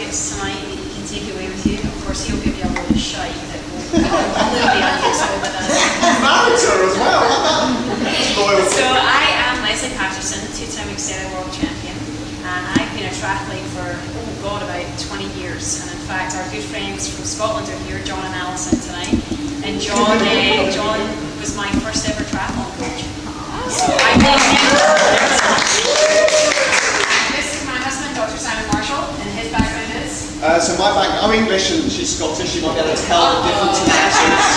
nuggets tonight that you can take away with you. Of course, he'll give you a load of shite that will completely unuseful with us. Manager as well. So I am Lesley Patterson, two-time Xterra World Champion, and I've been a triathlete for, oh God, about 20 years. And in fact, our good friends from Scotland are here, John and Alison tonight. And John was my first ever triathlon coach. So I played him. This is my husband, Dr. Simon Marshall, and his background is? So my background, I'm English and she's Scottish. You might be able to tell the difference in accents.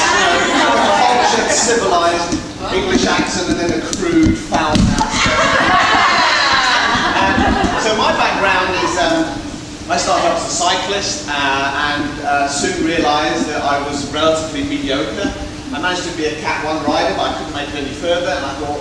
Cultured, civilised English accent and then a crude, foul accent. So my background is, I started out as a cyclist and soon realised that I was relatively mediocre. I managed to be a Cat 1 rider, but I couldn't make it any further, and I thought,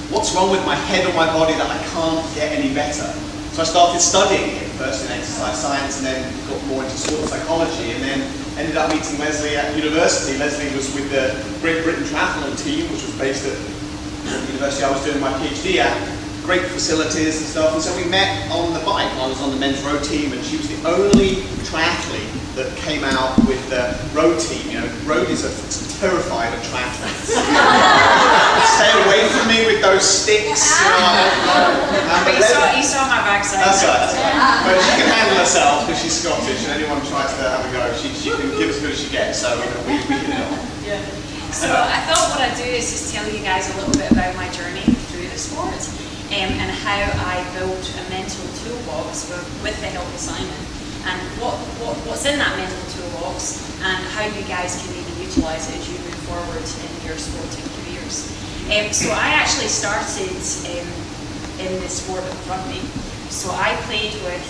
what's wrong with my head or my body that I can't get any better? So I started studying it, first in exercise science, and then got more into sport psychology, and then ended up meeting Lesley at university. Lesley was with the Great Britain Triathlon team, which was based at the university I was doing my PhD at. Great facilities and stuff, and so we met on the bike. I was on the men's road team, and she was the only triathlete that came out with the road team. You know, roadies are terrified of triathletes. Stay away from me with those sticks. You know, but you saw my backside. That's right. But she can handle herself because she's Scottish, and anyone tries to have a go, she can give as good as she gets. So we hit it off. Yeah. So I thought what I'd do is just tell you guys a little bit about my journey through the sport. And how I built a mental toolbox with the help of Simon, and what's in that mental toolbox, and how you guys can maybe utilise it as you move forward in your sporting careers. So I actually started in the sport of rugby. So I played with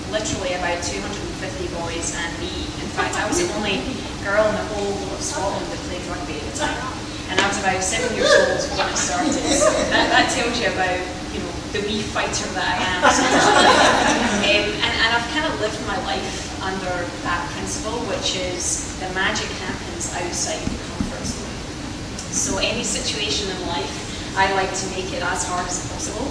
literally about 250 boys and me. In fact, I was the only girl in the whole of Scotland that played rugby at the time. And I was about 7 years old when I started. So that tells you about, you know, the wee fighter that I am. And I've kind of lived my life under that principle, which is the magic happens outside the comfort zone. So any situation in life, I like to make it as hard as possible,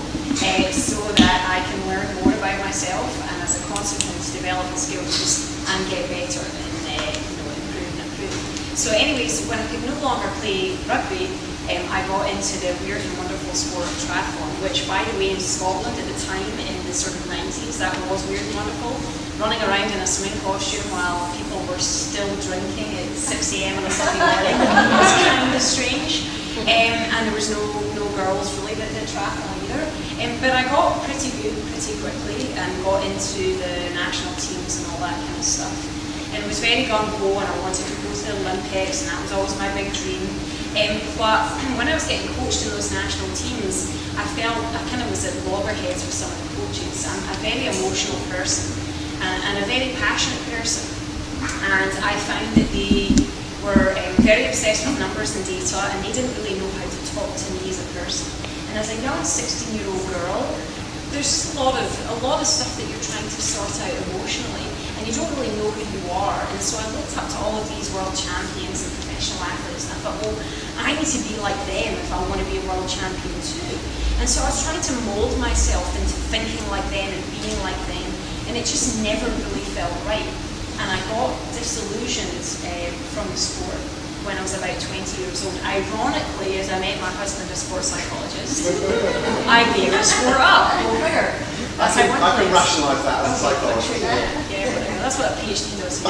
so that I can learn more about myself, and as a consequence, develop the skills and get better and improve and improve. So anyways, when I could no longer play rugby, I got into the weird and wonderful sport of triathlon, which, by the way, in Scotland at the time, in the sort of 90s, that was weird and wonderful. Running around in a swimming costume while people were still drinking at 6 AM on a Sunday morning was kind of strange. And there was no girls really that did triathlon either. But I got pretty good pretty quickly and got into the national teams and all that kind of stuff. And it was very gung-ho, and I wanted to go to the Olympics, and that was always my big dream. But when I was getting coached in those national teams, I felt I kind of was at loggerheads with some of the coaches. I'm a very emotional person and a very passionate person, and I found that they were very obsessed with numbers and data, and they didn't really know how to talk to me as a person. And as a young 16-year-old girl, there's just a lot of stuff that you're trying to sort out emotionally, and you don't really know who you are. And so I looked up to all of these world champions and professional athletes, and I thought, well, I need to be like them if I want to be a world champion too. And so I was trying to mold myself into thinking like them and being like them, and it just never really felt right. And I got disillusioned from the sport when I was about 20 years old. Ironically, as I met my husband, a sports psychologist, I gave the sport up. Well, where? I can rationalise that as a psychologist. Yeah, whatever. That's what a PhD does.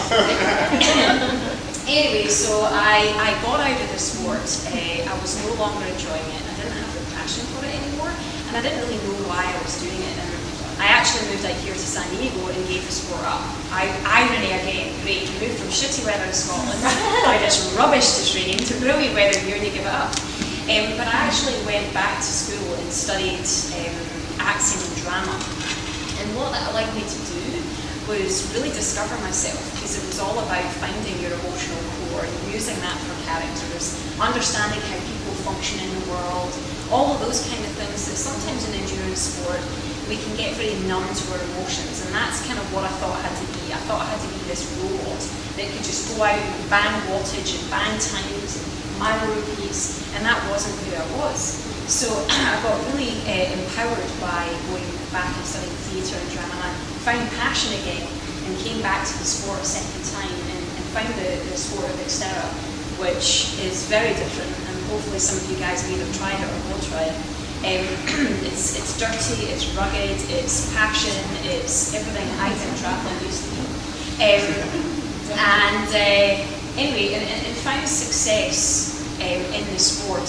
Anyway, so I got out of the sport. I was no longer enjoying it. I didn't have the passion for it anymore, and I didn't really know why I was doing it. And I actually moved out here to San Diego and gave the sport up. Irony again, great. You moved from shitty weather in Scotland, by this rubbish to training, to brilliant weather here and you give it up. But I actually went back to school and studied acting and drama. And what that allowed me to do was really discover myself, because it was all about finding your emotional core and using that for characters, understanding how people function in the world, all of those kind of things that sometimes in endurance sport we can get very numb to our emotions, and that's kind of what I thought I had to be. I thought I had to be this robot that could just go out and bang wattage and bang times and mile repeats, and that wasn't who I was. So I got really empowered by going back and studying theatre and drama, and I found passion again. and came back to the sport a second time and found the sport of Xterra, which is very different, and hopefully some of you guys have either tried it or will try it. It's dirty, it's rugged, it's passion, it's everything I think triathlon used to be. Anyway, and found success in the sport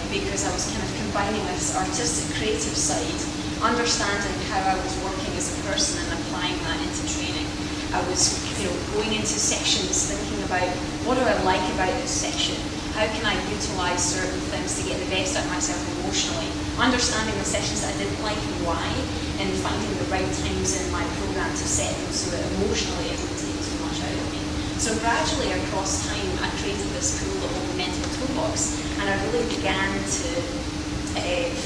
because I was kind of combining this artistic, creative side, understanding how I was working as a person and applying that into training. I was, going into sections thinking about what do I like about this section? How can I utilise certain things to get the best out of myself emotionally? Understanding the sections that I didn't like and why, and finding the right times in my programme to set them so that emotionally it wouldn't take too much out of me. So gradually across time, I created this tool called the mental toolbox, and I really began to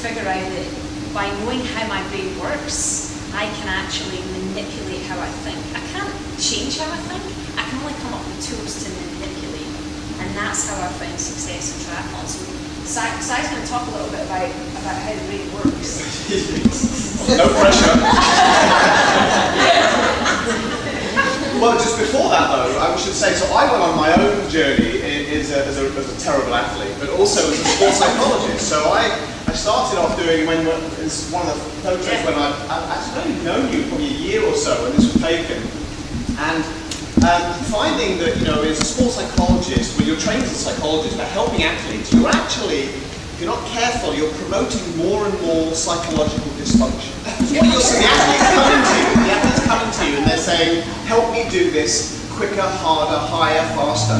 figure out that by knowing how my brain works, I can actually manipulate how I think. I can't change how I think, I can only come up with tools to manipulate. And that's how I found success in triathlon. So Sai's going to talk a little bit about how the brain works. No pressure. Well, just before that though, I should say, so I went on my own journey as a terrible athlete, but also as a sports psychologist. So I started off doing, it's one of the photos when I've actually only known you probably a year or so when this was taken. And finding that, as a sports psychologist, when you're trained as a psychologist, for helping athletes, you're actually, if you're not careful, you're promoting more and more psychological dysfunction. What you're seeing, the athlete's coming to you and they're saying, help me do this quicker, harder, higher, faster.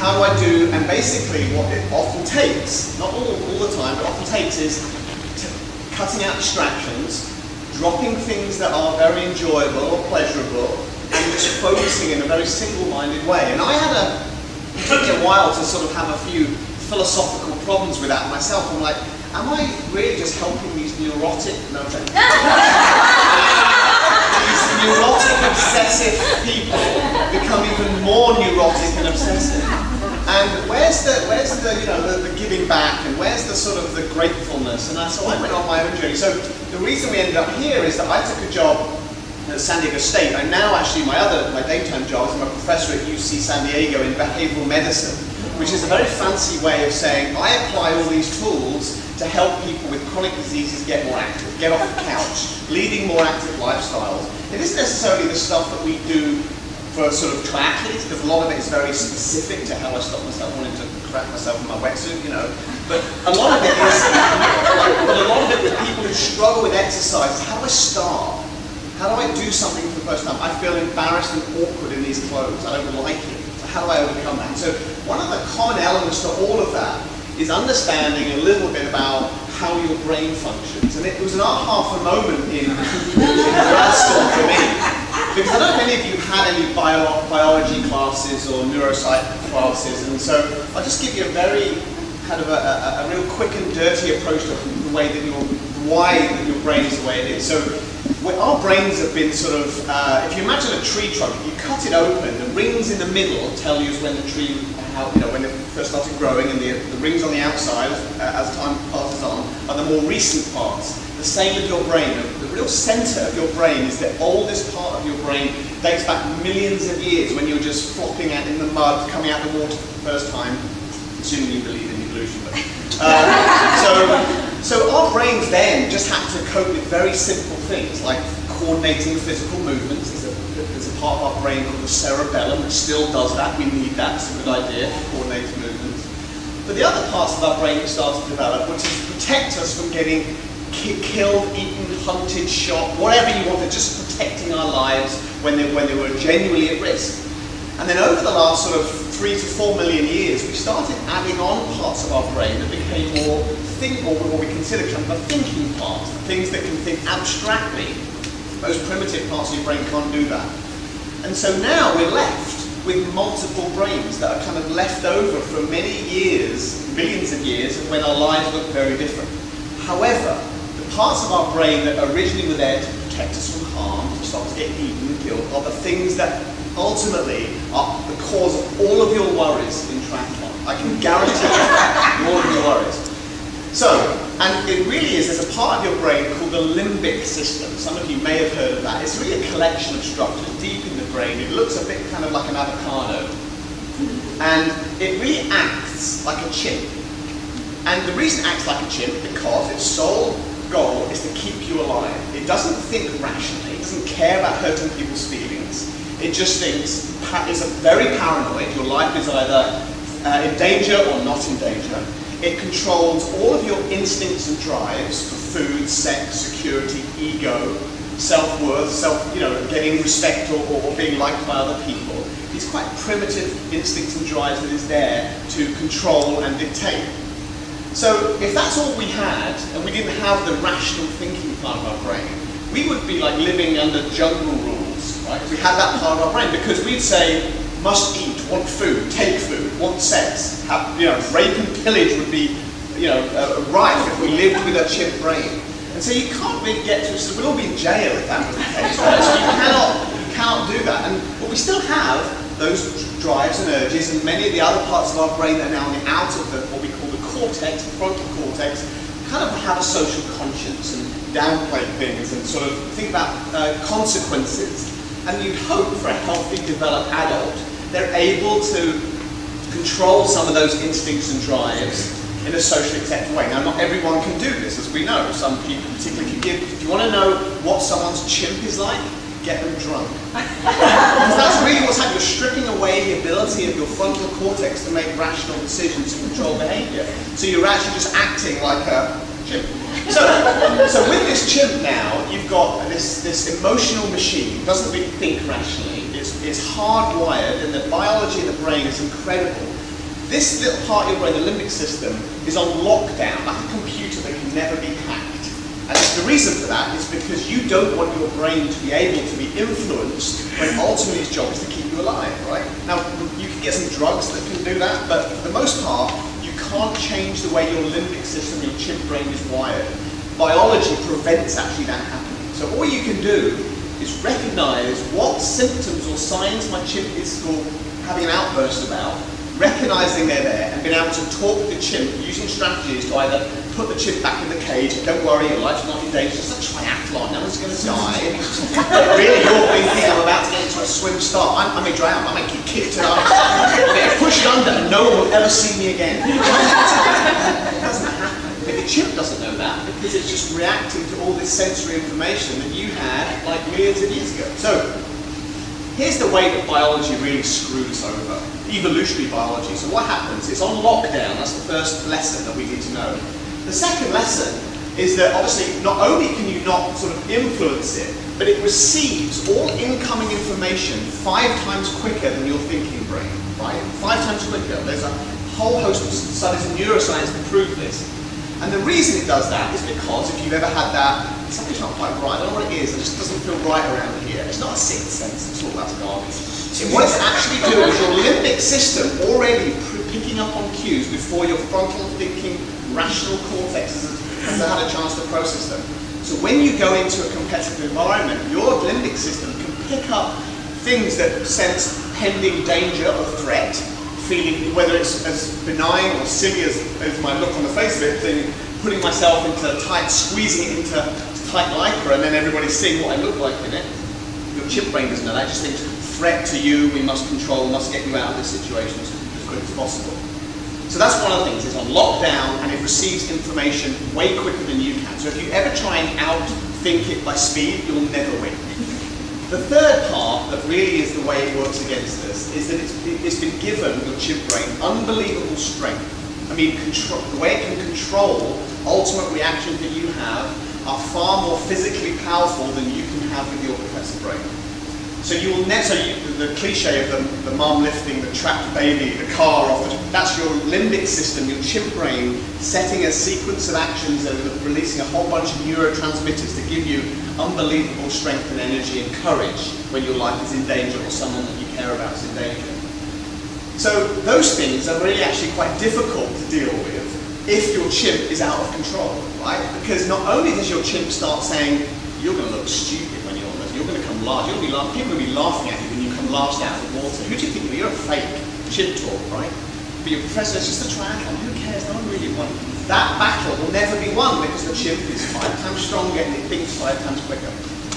How do I do, and basically what it often takes, not all the time, but often takes is cutting out distractions, dropping things that are very enjoyable or pleasurable, and just focusing in a very single-minded way. And it took me a while to sort of have a few philosophical problems with that myself. I'm like, am I really just helping these neurotic, these neurotic, obsessive people become even more neurotic and obsessive? And where's the giving back, and where's the sort of the gratefulness? And so I went on my own journey. So the reason we ended up here is that I took a job at San Diego State. I'm now actually, my daytime job is I'm a professor at UC San Diego in behavioral medicine, which is a very fancy way of saying I apply all these tools to help people with chronic diseases get more active, get off the couch, leading more active lifestyles. It isn't necessarily the stuff that we do for sort of triathletes, because a lot of it is very specific to how I stop myself wanting to crap myself in my wetsuit, But a lot of it is, with people who struggle with exercise, how do I start? How do I do something for the first time? I feel embarrassed and awkward in these clothes. I don't like it. So how do I overcome that? And so one of the common elements to all of that is understanding a little bit about how your brain functions. And it was an aha moment in grad school for me. Because I don't know if any of you had any biology classes or neuropsych classes. And so I'll just give you a very kind of a real quick and dirty approach to the way that why your brain is the way it is. So our brains have been sort of, if you imagine a tree trunk, if you cut it open, the rings in the middle tell you when the tree, when it first started growing, and the rings on the outside, as time passes on, are the more recent parts. The same with your brain. The real center of your brain is the oldest part of your brain, dates back millions of years when you were just flopping out in the mud, coming out of the water for the first time, assuming you believe in evolution. So our brains then just had to cope with very simple things like coordinating physical movements. There's a part of our brain called the cerebellum that still does that. We need that. It's a good idea for coordinating movements. But the other parts of our brain that start to develop, which is to protect us from getting killed, eaten, hunted, shot, whatever you wanted, just protecting our lives when they were genuinely at risk. And then over the last sort of 3 to 4 million years, we started adding on parts of our brain that became more what we consider kind of a thinking part, things that can think abstractly. Most primitive parts of your brain can't do that. And so now we're left with multiple brains that are kind of left over from many years, millions of years, when our lives look very different. However, the parts of our brain that originally were there to protect us from harm, to stop us getting eaten and killed, are the things that ultimately are the cause of all of your worries in triathlon. I can guarantee you that, all of your worries. So, and it really is, there's a part of your brain called the limbic system. Some of you may have heard of that. It's really a collection of structures deep in the brain. It looks a bit kind of like an avocado. And it really acts like a chimp. And the reason it acts like a chimp is because its sole goal is to keep you alive. It doesn't think rationally. It doesn't care about hurting people's feelings. It just thinks, it's very paranoid. Your life is either in danger or not in danger. It controls all of your instincts and drives for food, sex, security, ego, self-worth, getting respect or being liked by other people. These quite primitive instincts and drives that is there to control and dictate. So if that's all we had, and we didn't have the rational thinking part of our brain, we would be like living under jungle rules, right? If we had that part of our brain, because we'd say, must eat, want food, take food, want sex, rape and pillage would be, rife if we lived with a chimp brain. And so you can't really get to, so we'd all be in jail if that was the case, right? So you cannot do that. But we still have those drives and urges, and many of the other parts of our brain that are now on the out of what we call the cortex, the frontal cortex, kind of have a social conscience and downplay things and sort of think about consequences. And you'd hope for a healthy, developed adult, they're able to control some of those instincts and drives in a socially acceptable way. Now, not everyone can do this, as we know. Some people particularly can give. If you want to know what someone's chimp is like, get them drunk. Because that's really what's happening. You're stripping away the ability of your frontal cortex to make rational decisions and control behavior. So you're actually just acting like a chimp. So with this chimp now, you've got this emotional machine. It doesn't really think rationally. It's hardwired, and the biology of the brain is incredible. This little part of your brain, the limbic system, is on lockdown, like a computer that can never be hacked. And the reason for that is because you don't want your brain to be able to be influenced when ultimately its job is to keep you alive, right? Now, you can get some drugs that can do that, but for the most part, you can't change the way your limbic system, your chimp brain is wired. Biology prevents actually that happening. So all you can do is recognize what symptoms or signs my chimp is having an outburst about, recognizing they're there, and being able to talk to the chimp using strategies to either put the chimp back in the cage, don't worry, your life's not in danger, it's a triathlon, no one's going to die. But really, you're thinking, I'm about to get into a swim start, I may drown, I may get kicked out, I may push it under, and no one will ever see me again. It doesn't happen. But the chimp doesn't know that because it's just reacting to all this sensory information that you had like millions of years ago. So here's the way that biology really screws over, evolutionary biology. So what happens? It's on lockdown. That's the first lesson that we need to know. The second lesson is that obviously not only can you not sort of influence it, but it receives all incoming information 5 times quicker than your thinking brain, right? 5 times quicker. There's a whole host of studies in neuroscience that prove this. And the reason it does that is because if you've ever had that, something's not quite right, I don't know what it is, it just doesn't feel right around here. It's not a sixth sense, it's all that's garbage. So what it's actually doing is your limbic system already picking up on cues before your frontal thinking, rational cortex has had a chance to process them. So when you go into a competitive environment, your limbic system can pick up things that sense pending danger or threat, feeling, whether it's as benign or silly as my look on the face of it, thing, putting myself into tight, squeezing it into tight lycra, and then everybody's seeing what I look like in it. Your chimp brain doesn't know that, it just thinks, threat to you, we must control, must get you out of this situation as quick as possible. So that's one of the things, it's on lockdown and it receives information way quicker than you can. So if you ever try and outthink it by speed, you'll never win. The third part that really is the way it works against us is that it's been given, your chimp brain, unbelievable strength. I mean, the way it can control ultimate reactions that you have are far more physically powerful than you can have with your professor brain. So you will never, the cliche of the mum lifting the trapped baby, the car off, that's your limbic system, your chimp brain, setting a sequence of actions and releasing a whole bunch of neurotransmitters to give you unbelievable strength and energy and courage when your life is in danger or someone that you care about is in danger. So those things are really actually quite difficult to deal with if your chimp is out of control, right? Because not only does your chimp start saying, you're going to look stupid when you're on this, you're going to come large, people are going to be laughing at you when you come last out of the water. Who do you think you're a fake chimp talk, right? But your professor, it's just a triathlon, who cares, no one really wants. That battle will will never be won because the chimp is 5 times stronger and it thinks 5 times quicker.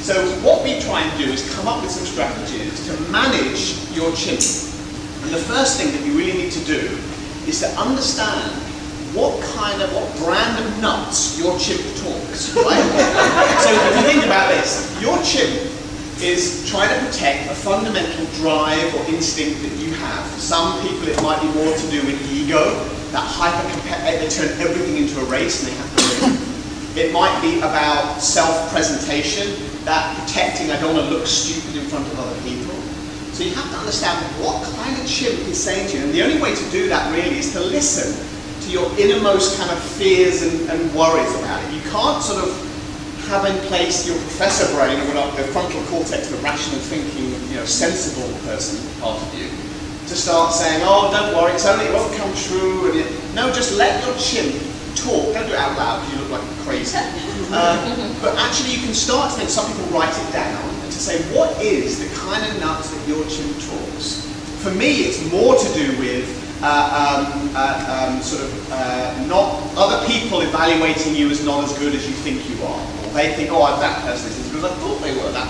So what we try and do is come up with some strategies to manage your chimp. And the first thing that you really need to do is to understand what brand of nuts your chimp talks, right? So if you think about this, your chimp is trying to protect a fundamental drive or instinct that you have. For some people it might be more to do with ego, that they turn everything into a race and they have to win. It might be about self-presentation, that protecting, I don't want to look stupid in front of other people. So you have to understand what kind of chimp is saying to you, and the only way to do that really is to listen to your innermost kind of fears and worries about it. You can't sort of have in place your professor brain, or the frontal cortex, the rational thinking, sensible person part of you, to start saying, oh, don't worry, it won't come true. And no, just let your chimp talk. Don't do it out loud because you look like crazy. But actually you can start to think, some people write it down, and to say, what is the kind of nuts that your chimp talks? For me, it's more to do with not other people evaluating you as not as good as you think you are. Or they think, oh, that person is as good as I thought they were. That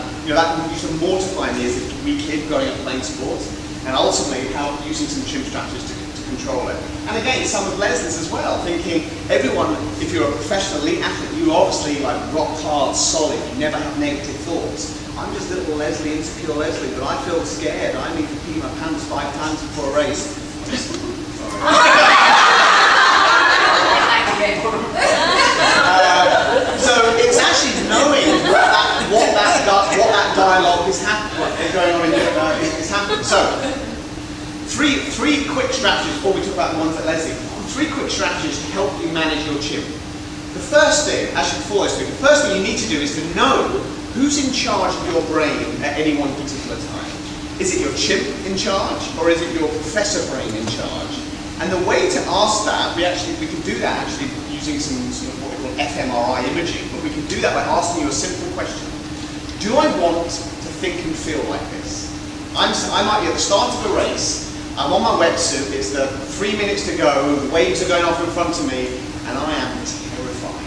used to mortify me as a wee kid growing up playing sports. And ultimately, using some chimp strategies to control it. And again, some of Lesley's as well, thinking everyone, if you're a professional elite athlete, you obviously like rock hard, solid, you never have negative thoughts. I'm just little Lesley, insecure Lesley, but I feel scared. I need to pee my pants 5 times before a race. So it's actually knowing what that dialogue is going on in is happening. So three quick strategies before we talk about the ones at Lesley. 3 quick strategies to help you manage your chimp. The first thing, actually before I speak, the first thing you need to do is to know who's in charge of your brain at any one particular time. Is it your chimp in charge, or is it your professor brain in charge? And the way to ask that, we can do that actually using some sort of what we call fMRI imaging, but we can do that by asking you a simple question. Do I want to think and feel like this? I might be at the start of a race, I'm on my wetsuit, it's the 3 minutes to go, the waves are going off in front of me, and I am terrified.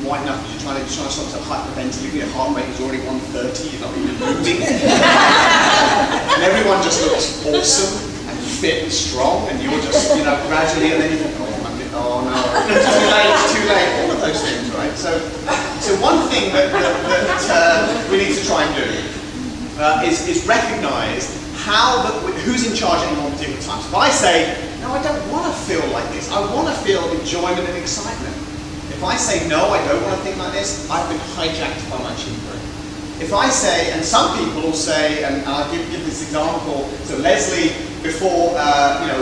White knuckles, you're trying to stop yourself hyperventilating, your heart rate is already 130, you're not even moving. And everyone just looks awesome and fit and strong, and you're just, gradually, and then you think, oh no, too late, all of those things, right? So one thing that we need to try and do is recognize who's in charge at any one particular time. So if I say, no, I don't want to feel like this, I want to feel enjoyment and excitement. If I say, no, I don't want to think like this, I've been hijacked by my chimp brain. If I say, and some people will say, and I'll give this example, so Lesley, before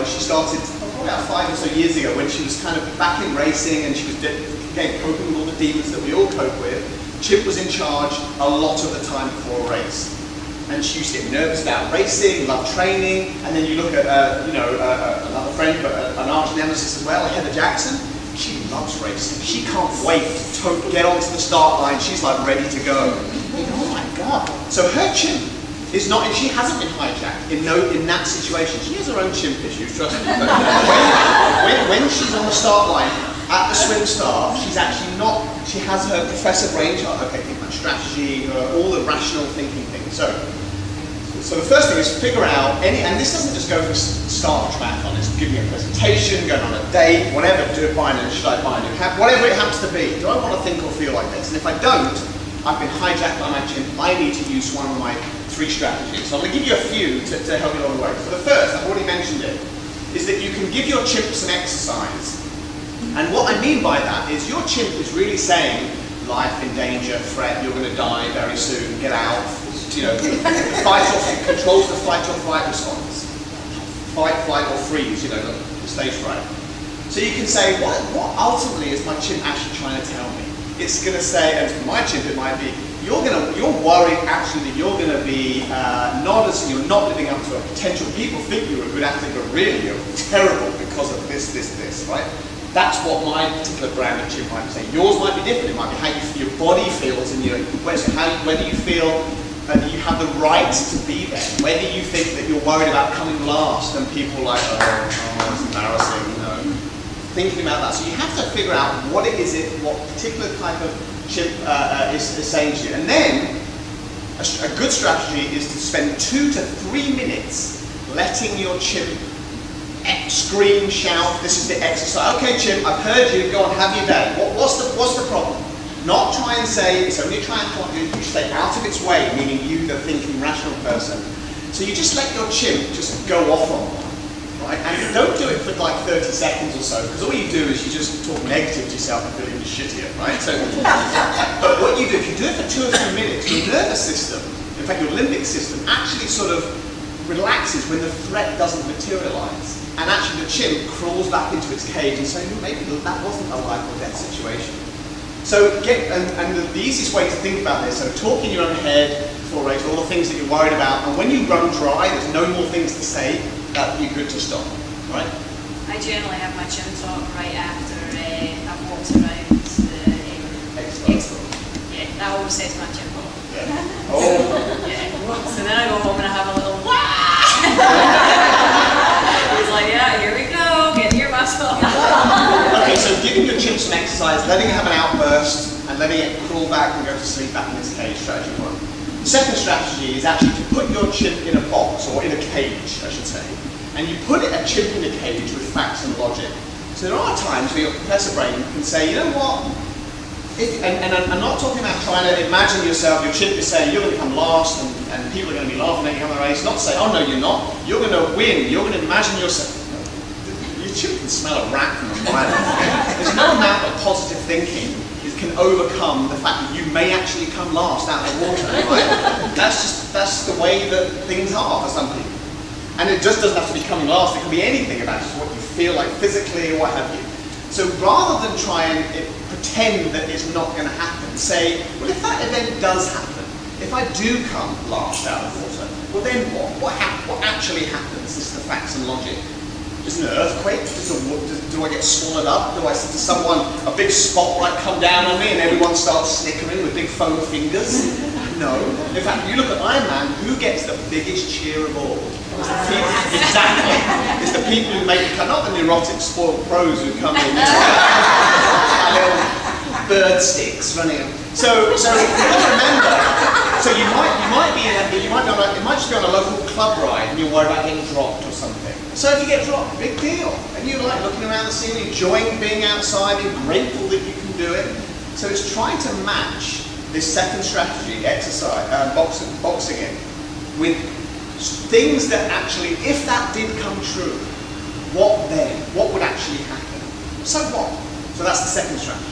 she started, probably about 5 or so years ago, when she was kind of back in racing and she was again coping with all the demons that we all cope with, chimp was in charge a lot of the time before a race. And she used to get nervous about racing, love training, and then you look at another friend, but an arch nemesis as well, Heather Jackson. She loves racing. She can't wait to get onto the start line. She's like ready to go. Oh my God. So her chimp is not, she hasn't been hijacked in that situation. She has her own chimp issues, trust me. But when she's on the start line, at the swim start, she's actually not, she has her professor brain chart, okay, think about strategy, all the rational thinking things. So the first thing is figure out and this doesn't just go for start a triathlon, it's give me a presentation, going on a date, whatever, do it by noon, should I buy noon, whatever it happens to be. Do I want to think or feel like this? And if I don't, I've been hijacked by my chimp, I need to use one of my 3 strategies. So I'm going to give you a few to help you along the way. So the first, I've already mentioned it, is that you can give your chimp some exercise. And what I mean by that is your chimp is really saying, life in danger, threat, you're going to die very soon, get out. Controls the fight or flight response. Fight, flight, or freeze, the stage fright. So you can say, what ultimately is my chimp actually trying to tell me? It's going to say, and for my chimp it might be, you're worried actually that you're going to be you're not living up to a potential. People think you're a good athlete, but really you're terrible because of this, right? That's what my particular brand of chimp might be saying. Yours might be different. It might be how your body feels and whether you feel that you have the right to be there. Whether you think that you're worried about coming last and people like, oh, it's embarrassing, thinking about that. So you have to figure out what particular type of chimp is saying to you. And then a good strategy is to spend 2 to 3 minutes letting your chimp scream, shout, this is the exercise. Okay, chimp, I've heard you, go on, have your day. What's the problem? Not try and say, it's only a triathlon, you stay out of its way, meaning you, the thinking, rational person. So you just let your chimp just go off on one, right? And don't do it for like 30 seconds or so, because all you do is you just talk negative to yourself and feel even shittier, right? So, but what you do, if you do it for 2 or 3 minutes, your nervous system, in fact your limbic system, actually sort of relaxes when the threat doesn't materialize. And actually the chimp crawls back into its cage and says, maybe that wasn't a life or death situation. So the easiest way to think about this, so talk in your own head before a race, all the things that you're worried about, and when you run dry, there's no more things to say, that would be good to stop, right? I generally have my chin talk right after I've walked around the expo. Yeah, that always sets my chin off. Yeah. Oh. Yeah. So then I go home and I have a little wah! He's like, yeah, here we go, get your muscle. Okay, so giving your chimp some exercise, letting it have an outburst, and letting it crawl back and go to sleep back in its cage, strategy 1. The second strategy is actually to put your chimp in a box, or in a cage, I should say, and you put a chimp in a cage with facts and logic. So there are times where your professor brain can say, you know what, and I'm not talking about trying to imagine yourself, your chimp is saying you're going to come last and people are going to be laughing at you on the race, not to say, oh no you're not, you're going to win, you're going to imagine yourself. Your chimp can smell a rat from a mile away. There's no amount of positive thinking that can overcome the fact that you may actually come last out of the water, right? That's the way that things are for some people. And it just doesn't have to be coming last, it can be anything about just what you feel like physically or what have you. So rather than try and pretend that it's not going to happen, say, well, if that event does happen, if I do come last out of the water, well then what? What actually happens? This is the facts and logic. Is an earthquake? Do I get swallowed up? Does someone, a big spotlight come down on me and everyone starts snickering with big foam fingers? No. In fact, you look at Iron Man, who gets the biggest cheer of all? It's the people, exactly. It's the people who make the cut, not the neurotic, spoiled pros who come in. Little bird sticks running. So you've got to remember. So you might just be on a local club ride and you're worried about getting dropped or something. So if you get dropped, big deal. And you're like looking around the scene, enjoying being outside, being grateful that you can do it. So it's trying to match this second strategy, exercise, boxing it, with things that actually, if that did come true, what then? What would actually happen? So what? So that's the second strategy.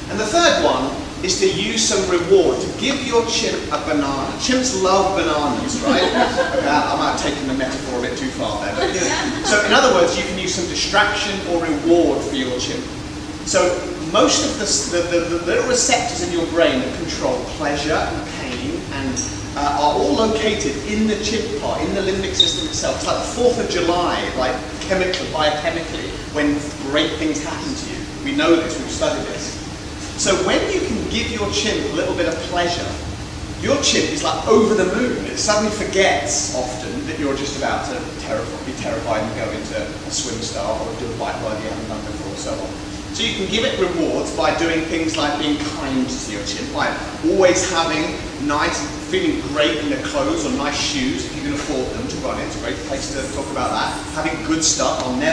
And the third one is to use some reward, to give your chimp a banana. Chimps love bananas, right? I might have taken the metaphor a bit too far there. But, so in other words, you can use some distraction or reward for your chimp. So most of the little receptors in your brain that control pleasure and pain and are all located in the chimp part, in the limbic system itself. It's like the 4th of July, like biochemically, when great things happen to you. We know this, we've studied this. So when you can give your chimp a little bit of pleasure, your chimp is like over the moon. It suddenly forgets often that you're just about to be terrified and go into a swim style or do a bike ride you haven't done before and so on. So you can give it rewards by doing things like being kind to your chimp, like always having nice, feeling great in their clothes or nice shoes if you can afford them to run it. It's a great place to talk about that. Having good stuff. When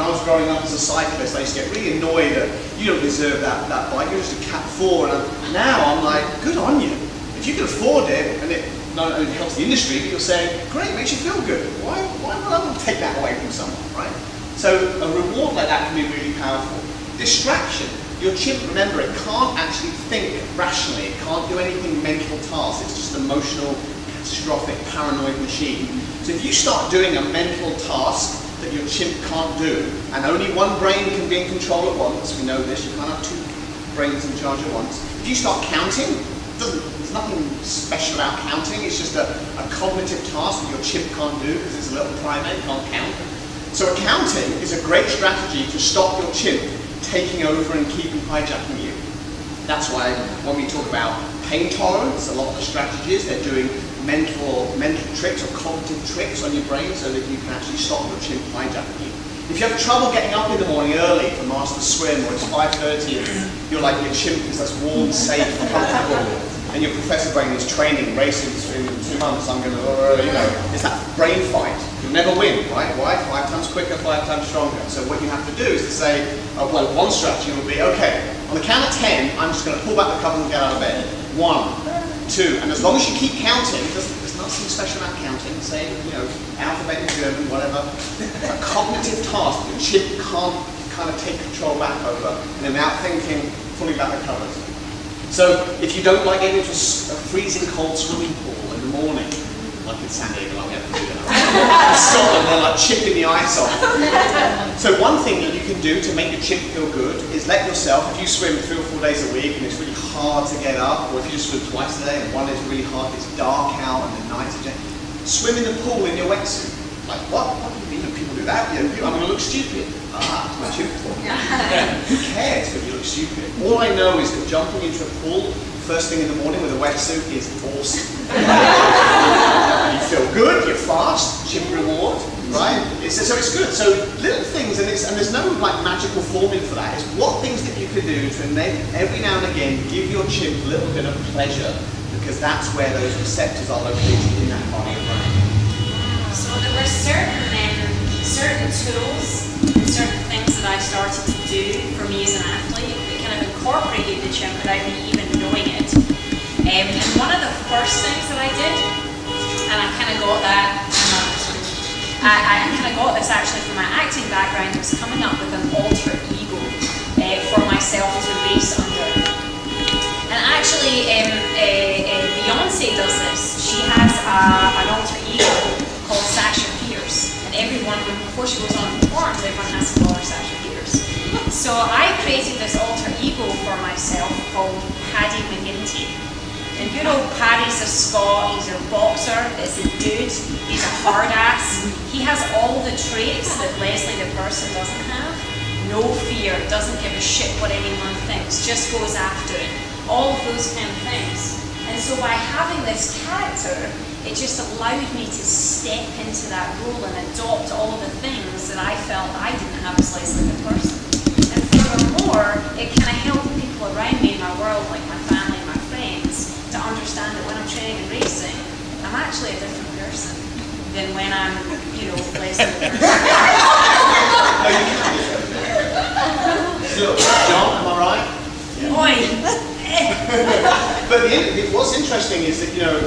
I was growing up as a cyclist, I used to get really annoyed that you don't deserve that bike, you're just a Cat 4. And now I'm like, good on you. If you can afford it, and it not only helps the industry, but you're saying, great, makes you feel good. Why would I want to take that away from someone, right? So a reward like that can be really powerful. Distraction. Your chimp, remember, it can't actually think rationally. It can't do anything mental tasks. It's just an emotional, catastrophic, paranoid machine. So if you start doing a mental task that your chimp can't do, and only one brain can be in control at once, we know this, you can't have 2 brains in charge at once. If you start counting, there's nothing special about counting. It's just a cognitive task that your chimp can't do because it's a little primate, can't count. So accounting is a great strategy to stop your chimp taking over and keeping hijacking you. That's why when we talk about pain tolerance, a lot of the strategies, they're doing mental tricks or cognitive tricks on your brain so that you can actually stop your chimp hijacking you. If you have trouble getting up in the morning early to master swim, or it's 5:30 and you're like your chimp because that's warm, safe, comfortable, and your professor brain is training, racing in 2 months, I'm going to, you know, it's that brain fight. You'll never win, right? Why? 5 times quicker, 5 times stronger. So what you have to do is to say, well, one strategy will be, okay, on the count of 10, I'm just going to pull back the covers and get out of bed. 1, 2, and as long as you keep counting, there's nothing special about counting, say, you know, alphabet in German, whatever, a cognitive task that chimp can't kind of take control back over, and without thinking, pulling back the covers. So if you don't like getting into a freezing cold swimming pool in the morning, like in San Diego, like we have to do that. In Scotland, they're like chipping the ice off. So one thing that you can do to make your chimp feel good is let yourself, if you swim 3 or 4 days a week and it's really hard to get up, or if you just swim twice a day and one is really hard, it's dark out and the night is swim in the pool in your wetsuit. Like, what? What do you mean people do that? You know, I'm going to look stupid. Ah, it's my chimp pool. Who cares if you look stupid? All I know is that jumping into a pool first thing in the morning with a wetsuit is awesome. You feel good, you're fast, chimp reward, right? So it's good. So little things, and there's no like magical formula for that. It's what things that you can do to every now and again give your chimp a little bit of pleasure, because that's where those receptors are located in that part of your brain. So there were certain tools and certain things that I started to do for me as an athlete that kind of incorporated the chimp without me even knowing it. And one of the first things that I did, and I kind of got that, I kind of got this actually from my acting background, was coming up with an alter ego for myself to race under. And actually, Beyonce does this. She has an alter ego called Sasha Fierce. And everyone, before she goes on and performs, everyone has to call her Sasha Fierce. So I created this alter ego for myself called Paddy McGinty. And good old Paddy's a Scot, he's a boxer, it's a dude, he's a hard ass. He has all the traits that Lesley the person doesn't have. No fear, doesn't give a shit what anyone thinks, just goes after it. All of those kind of things. And so by having this character, it just allowed me to step into that role and adopt all of the things that I felt I didn't have as Lesley the person. And furthermore, it kind of helped people around me in my world, like my family and my friends, to understand that when I'm training and racing, I'm actually a different person than when I'm, you know, Lesley the person. Look, John, am I right? Yeah. Oi! But what's interesting is that, you know,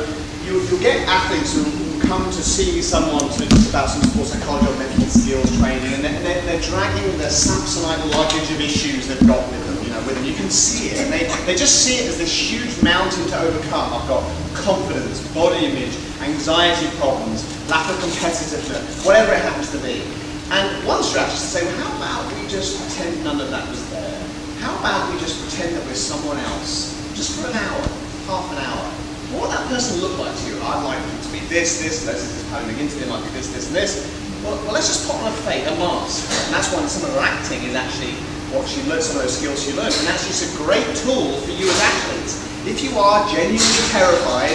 you'll get athletes who come to see someone about some sports psychology or mental skills training, and they're dragging the Samsonite luggage of issues they've got with them, you know, with them. You can see it, and they just see it as this huge mountain to overcome. I've got confidence, body image, anxiety problems, lack of competitiveness, whatever it happens to be. And one strategy is to say, well, how about we just pretend none of that was there? How about we just pretend that we're someone else, just for an hour, half an hour? What would that person look like to you? I'd like them to be this, Lesley's just pounding into me, like this, and this. Well, let's just put on a fake, a mask. And that's why some of her acting is actually what she learned, some of those skills she learned. And actually it's a great tool for you as athletes. If you are genuinely terrified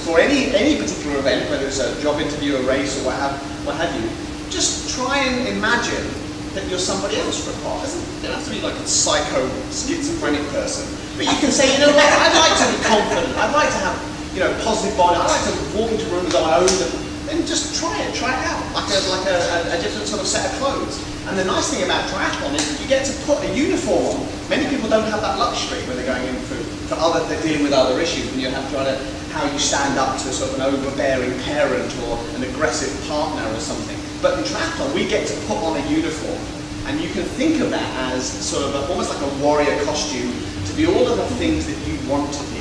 for any particular event, whether it's a job interview, a race, or what have you, just try and imagine that you're somebody else for a part. You don't have to be like a psycho, schizophrenic person. But you can say, you know what, I'd like to be confident, I'd like to have, you know, positive body, I'd like to walk into rooms on my own, and just try it out, like a different sort of set of clothes. And the nice thing about triathlon is that you get to put a uniform on. Many people don't have that luxury when they're going in for they're dealing with other issues, when you have to try to, how you stand up to sort of an overbearing parent or an aggressive partner or something. But in triathlon, we get to put on a uniform, and you can think of that as sort of almost like a warrior costume to be all of the things that you want to be.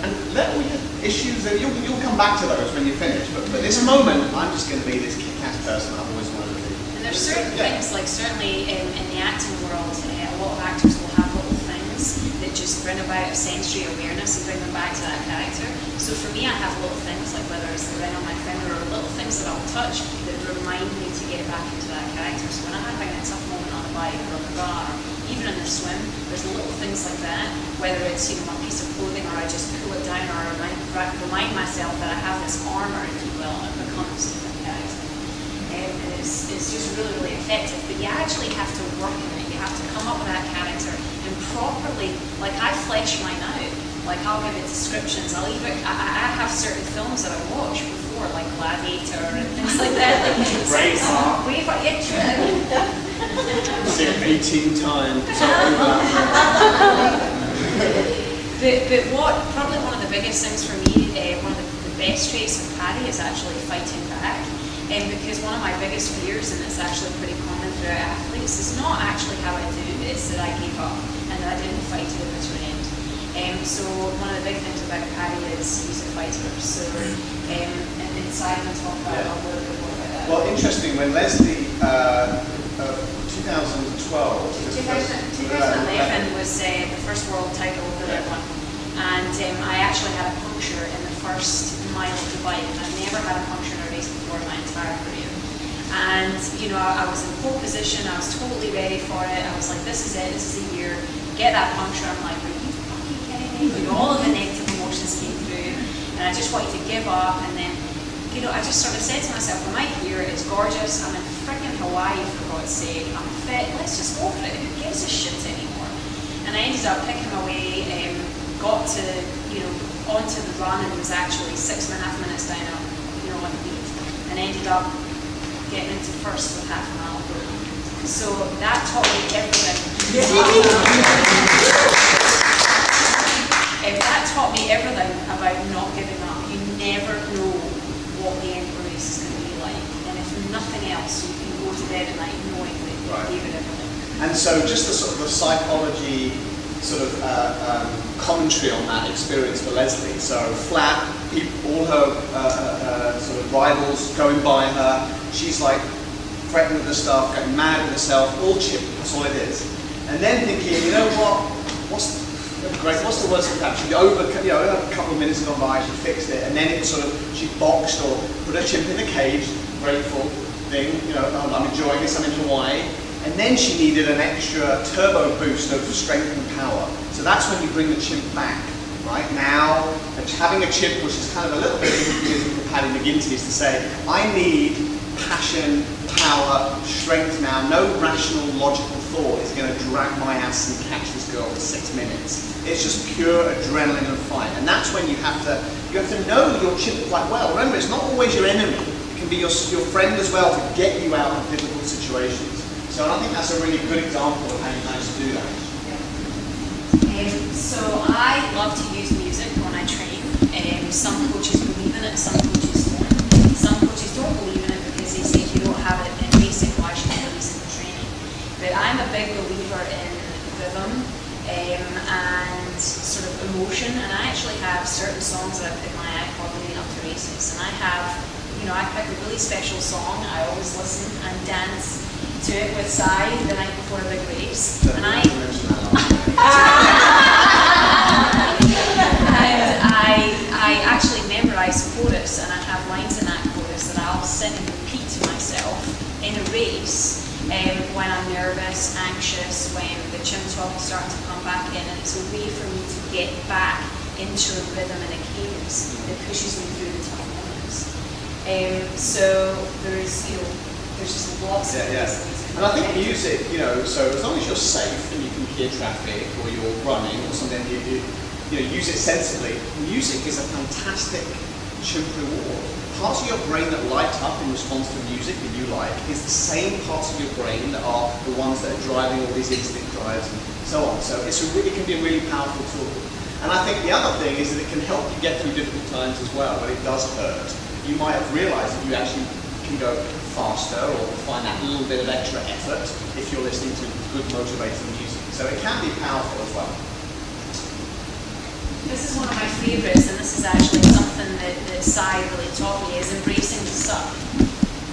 And all your issues, you'll come back to those when you finish. But for this moment, I'm just going to be this kick-ass person I've always wanted to be. And there's certain things, like certainly in the acting world, a lot of actors will have little things that just bring about a sensory awareness and bring them back to that character. So for me, I have little things, like whether it's the ring on my finger or little things that I'll touch that remind me to get back into that character. So when I'm having a tough moment on the bike or on the bar, even in the swim, there's little things like that, whether it's, you know, a piece of clothing or I just pull it down or remind myself that I have this armor, if you will, and it becomes a different character. is just really, really effective. But you actually have to work in it. You have to come up with that character and properly, like I flesh mine out. Like I'll give it descriptions. I have certain films that I watched before, like Gladiator and things like that. Like, Braveheart. Yeah, true. See it 18 times. But probably one of the biggest things for me, one of the best traits of Paddy is actually fighting back. Because one of my biggest fears, and it's actually pretty common throughout athletes, is not actually how I do, it's that I gave up and that I didn't fight to the bitter end. So one of the big things about Paddy is he's a fighter. So inside we talk about a little bit more about that. Well, interesting, when Lesley, 2011 was the first world title that I won. And I actually had a puncture in the first mile of the bike. And I've never had a puncture in a race before in my entire career. And, you know, I was in pole position, I was totally ready for it. I was like, this is it, this is the year. Get that puncture. I'm like, are you fucking kidding me? You know, all of the negative emotions came through. And I just wanted to give up. And then, you know, I just sort of said to myself, am I here? It's gorgeous. I'm in freaking Hawaii, for God's sake. I'm fit. Let's just go for it. Who gives a shit anymore? And I ended up picking my way, got to, you know, onto the run and was actually 6.5 minutes down up, you know, on the beat. And ended up getting into first with half a mile. So that taught me everything. That taught me everything about not giving up. You never know what the end of the race is going to be like. And if nothing else, you can go to bed at night knowing that you gave it everything. And so just the sort of the psychology sort of commentary on that experience for Lesley. So flat, all her sort of rivals going by her. She's like threatening with the stuff, getting mad with herself, all chip, that's all it is. And then thinking, you know what, what's the worst that happened? A couple of minutes gone by, she fixed it, and then it sort of, she boxed or put her chimp in the cage, grateful thing, you know, I'm enjoying this, I'm in Hawaii. And then she needed an extra turbo boost of strength and power. So that's when you bring the chimp back, right? Now, having a chimp, which is kind of a little bit euphemism for Paddy McGinty, is to say, I need passion, power, strength now. No rational, logical thought is going to drag my ass and catch this girl for 6 minutes. It's just pure adrenaline and fight. And that's when you have to know your chimp quite well. Remember, it's not always your enemy. It can be your friend as well to get you out of difficult situations. So I think that's a really good example of how you manage to do that. So I love to use music when I train. Some coaches believe in it, some coaches don't. Some coaches don't believe in it because they say if you don't have it in racing, why should you use it in training? But I'm a big believer in rhythm and sort of emotion, and I actually have certain songs that I put in my iPod leading up to races. And I have, you know, I pick a really special song. I always listen and dance to it with Sai the night before a big race. And I actually memorize the chorus, and I have lines in that chorus that I'll sing and repeat to myself in a race when I'm nervous, anxious, when the chimp talk is starting to come back in, and it's a way for me to get back into a rhythm and a cadence that pushes me through the tough moments. So there's, you know, there's just lots of things. And I think music, you know, so as long as you're safe and you can hear traffic or you're running or something, you know, use it sensibly. Music is a fantastic chimp reward. Parts of your brain that light up in response to music that you like is the same parts of your brain that are the ones that are driving all these instinct drives and so on. So it can be a really powerful tool. And I think the other thing is that it can help you get through difficult times as well, but it does hurt. You might have realized that you actually can go faster or find that little bit of extra effort if you're listening to good motivating music. So it can be powerful as well. This is one of my favourites, and this is actually something that Sai really taught me, is embracing the suck.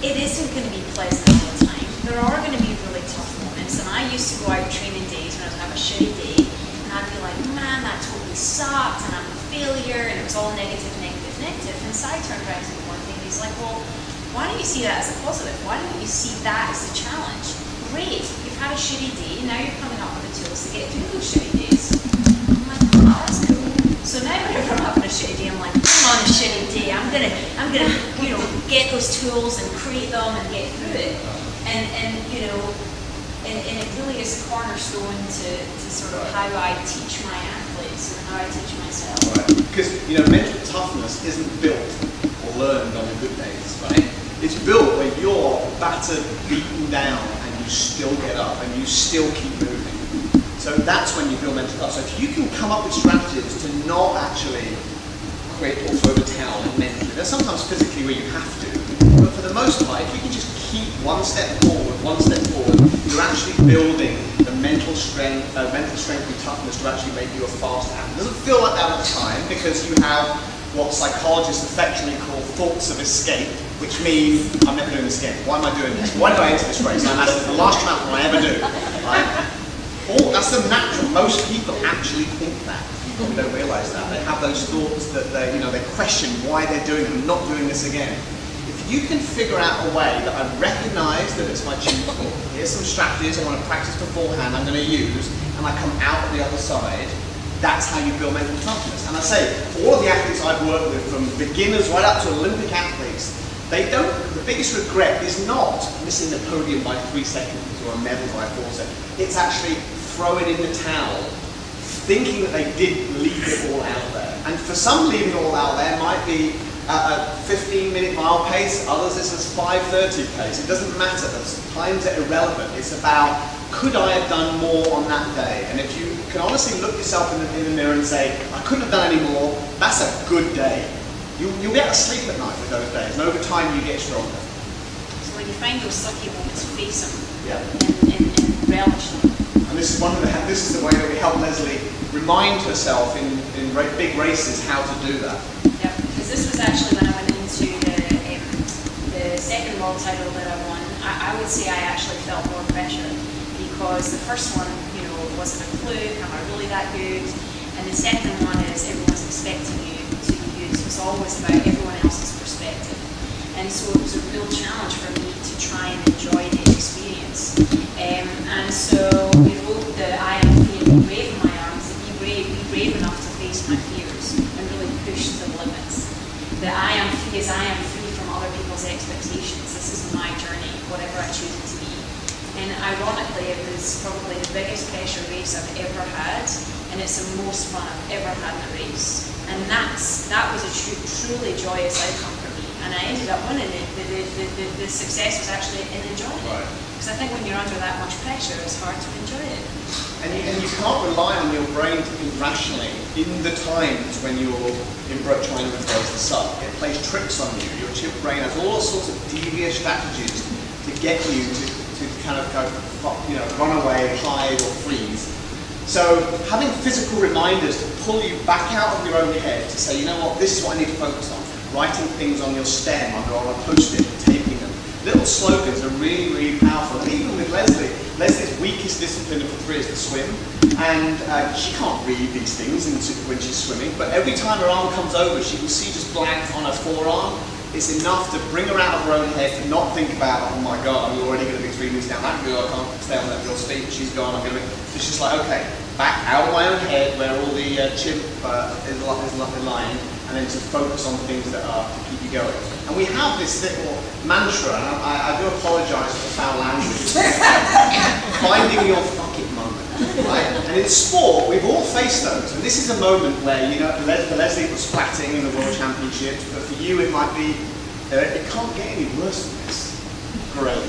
It isn't going to be pleasant all the time. There are going to be really tough moments, and I used to go out training days when I would have a shitty day, and I'd be like, man, that totally sucked, and I'm a failure, and it was all negative, negative, negative. And Sai turned around to me one day, and he's like, well, why don't you see that as a positive? Why don't you see that as a challenge? Great, you've had a shitty day, now you're coming up with the tools to get through those shitty days. I'm like, oh, that's cool. So now whenever I'm having a shitty day, I'm like, I'm on a shitty day, I'm gonna, you know, get those tools and create them and get through it. And you know, and it really is a cornerstone to sort of how I teach my athletes and how I teach myself. Right, because you know, mental toughness isn't built or learned on the good days, right? It's built when you're battered, beaten down, and you still get up and you still keep moving. So that's when you build mental toughness. So if you can come up with strategies to not actually quit or throw the towel mentally, there's sometimes physically where you have to, but for the most part, if you can just keep one step forward, you're actually building the mental strength and toughness to actually make you a fast athlete. It doesn't feel like that at the time because you have what psychologists affectionately call thoughts of escape, which mean, I'm never doing this again. Why am I doing this? Why did I enter this race? That's the last triathlon I ever do. Right? That's the natural. Most people actually think that. You probably don't realise that. They have those thoughts that they question why they're doing it and not doing this again. If you can figure out a way that I recognise that it's my tutor, here's some strategies I want to practice beforehand I'm going to use, and I come out on the other side, that's how you build mental toughness. And I say, all of the athletes I've worked with, from beginners right up to Olympic athletes, the biggest regret is not missing the podium by 3 seconds or a medal by 4 seconds. It's actually throwing in the towel, thinking that they did leave it all out there. And for some, leaving it all out there might be a 15-minute mile pace, others it's a 5:30 pace. It doesn't matter, those times are irrelevant. It's about, could I have done more on that day? And if you can honestly look yourself in the mirror and say, I couldn't have done any more, that's a good day. You'll be able to sleep at night with those days, and over time you get stronger. So when you find those sucky moments, face them, yeah, and relish them. And this is the way that we help Lesley remind herself in big races how to do that. Yeah, because this was actually when I went into the second world title that I won. I would say I actually felt more pressure because the first one, you know, wasn't a fluke. Am I really that good? And the second one is everyone's expecting you to use. It's always about everyone else's perspective, and so it was a real challenge for me to try and enjoy the experience. And so we wrote the I am free and be brave in my arms. To be brave enough to face my fears and really push to the limits. The I am free is I am free from other people's expectations. This is my journey, whatever I choose it to be. And ironically, it was probably the biggest pressure race I've ever had, and it's the most fun I've ever had in a race. And that was a truly joyous outcome for me. And I ended up winning it. The success was actually in enjoying it. Right. Because I think when you're under that much pressure, it's hard to enjoy it. And you can't rely on your brain to think rationally in the times when you're in trying to embrace the suck. It plays tricks on you. Your chip brain has all sorts of devious strategies to get you to kind of go, you know, run away, hide, or freeze. So having physical reminders to pull you back out of your own head to say, you know what, this is what I need to focus on. Writing things on your stem or on a post-it and taping them. Little slogans are really, really powerful. And even with Lesley's weakest discipline of the three is to swim. And she can't read these things when she's swimming, but every time her arm comes over, she can see just blank on her forearm. It's enough to bring her out of her own head, to not think about, oh my God, I'm already going to be 3 meters down that girl, I can't stay on that girl's feet, she's gone, I'm going to be... It's just like, okay, back out of my own head where all the chip is lying, and then to focus on things that are to keep you going. And we have this little mantra, and I do apologise for foul language, finding your fuck it moment. Right? And in sport, we've all faced those. And this is a moment where, you know, for Lesley it was flatting in the World Championships, but for you it might be, it can't get any worse than this. Great.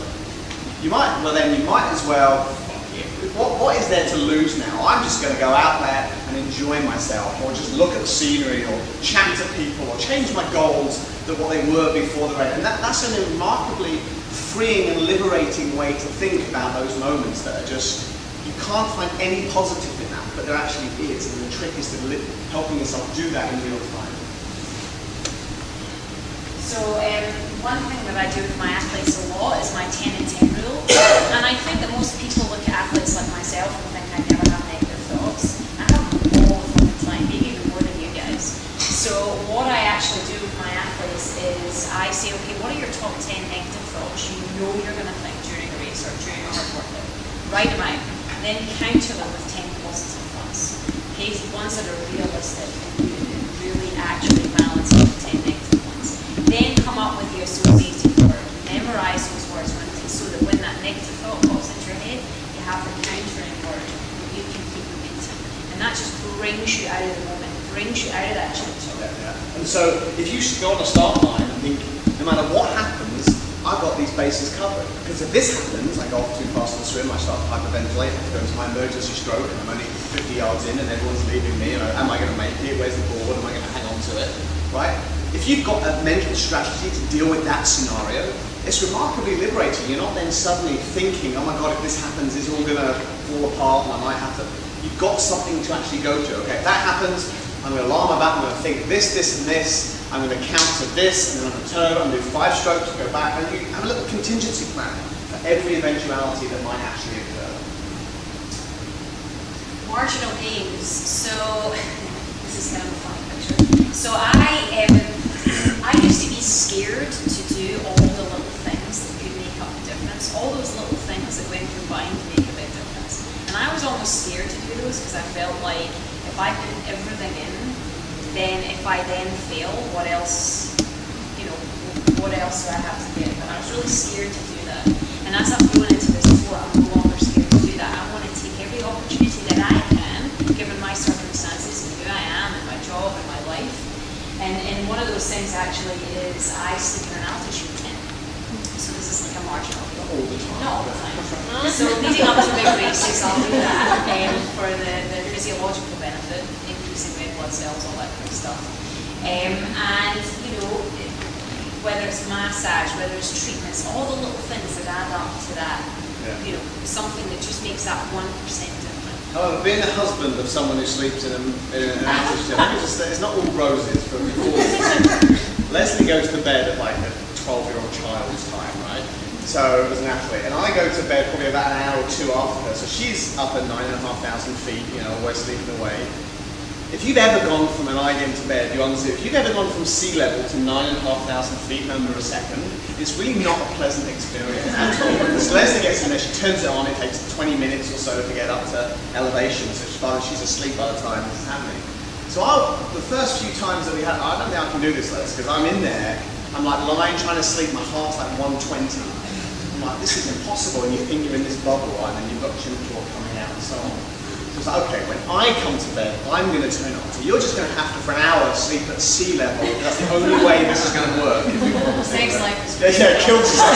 You might as well, fuck it. What is there to lose now? I'm just going to go out there and enjoy myself, or just look at the scenery, or chat to people, or change my goals than what they were before the race. And that's a remarkably freeing and liberating way to think about those moments that are just, you can't find any positive in that, but there actually is, and the trick is to helping yourself do that in real time. So one thing that I do with my athletes a lot is my 10 and 10 rule, and I think that most people look at athletes like myself and think I never have negative thoughts. I have them all the time, maybe even more than you guys. So what I actually do with my athletes is I say, okay, what are your top 10 negative thoughts you know you're going to think during a race or during a hard workout? Write them out. Then counter them with 10 positive ones. Okay, ones that are realistic and really actually balance out the 10 negative ones. Then come up with the association those 18 words, memorize those words so that when that negative thought pops into your head, you have the countering word that you can keep repeating. And that just brings you out of the moment, brings you out of that challenge. Yeah. And so if you go on a start line and think, no matter what happens, I've got these bases covered. Because if this happens, I go off too fast on the swim, I start to hyperventilate, I go into my emergency stroke, and I'm only 50 yards in and everyone's leaving me, am I going to make it? Where's the board? Am I going to hang on to it? Right? If you've got a mental strategy to deal with that scenario, it's remarkably liberating. You're not then suddenly thinking, oh my God, if this happens, it's all going to fall apart and I might have to. You've got something to actually go to. Okay, if that happens, I'm going to alarm my back, I'm going to think this, this, and this. I'm going to counter this, and then I'm going to turn, I'm going to do 5 strokes, go back, and you have a little contingency plan for every eventuality that might actually occur. Marginal gains. So, this is kind of a funny picture. So I used to be scared to do all the little things that could make up a difference, all those little things that when combined make a big difference. And I was almost scared to do those because I felt like if I put everything in, then if I then fail, what else, what else do I have to give? And I was really scared to do that. And as I'm going into this sport, I'm no longer scared to do that. I want to take every opportunity that I can, given my circumstances and who I am and my job and my life. And one of those things actually is I sleep in an altitude tent. So this is like a marginal. Not all the time. Not all the time. So leading up to big races, I'll do that for the physiological benefit, increasing red blood cells, all that kind of stuff. And whether it's massage, whether it's treatments, all the little things that add up to that, something that just makes that 1% different. However, being a husband of someone who sleeps in an altitude, it's not all roses for me. Lesley goes to bed at like a 12-year-old child's time, right? So as an athlete, and I go to bed probably about an hour or two after her. So she's up at 9,500 feet, always sleeping away. If you've ever gone from an IDM to bed, you understand, if you've ever gone from sea level to 9,500 feet under a second, it's really not a pleasant experience at all. Because Lesley gets in there, she turns it on, it takes 20 minutes or so to get up to elevation, so she's asleep by the time this is happening. So the first few times that we had, I don't think I can do this, Les, because I'm in there, I'm like lying trying to sleep, my heart's like 120. I'm like, this is impossible, and you think you're in this bubble, right, and then you've got chin claw coming out and so on. So it's like, okay, when I come to bed, I'm going to turn it on. So you're just going to have to, for an hour, sleep at sea level. That's the only way this is going to work. Saves life. Yeah, kills yourself.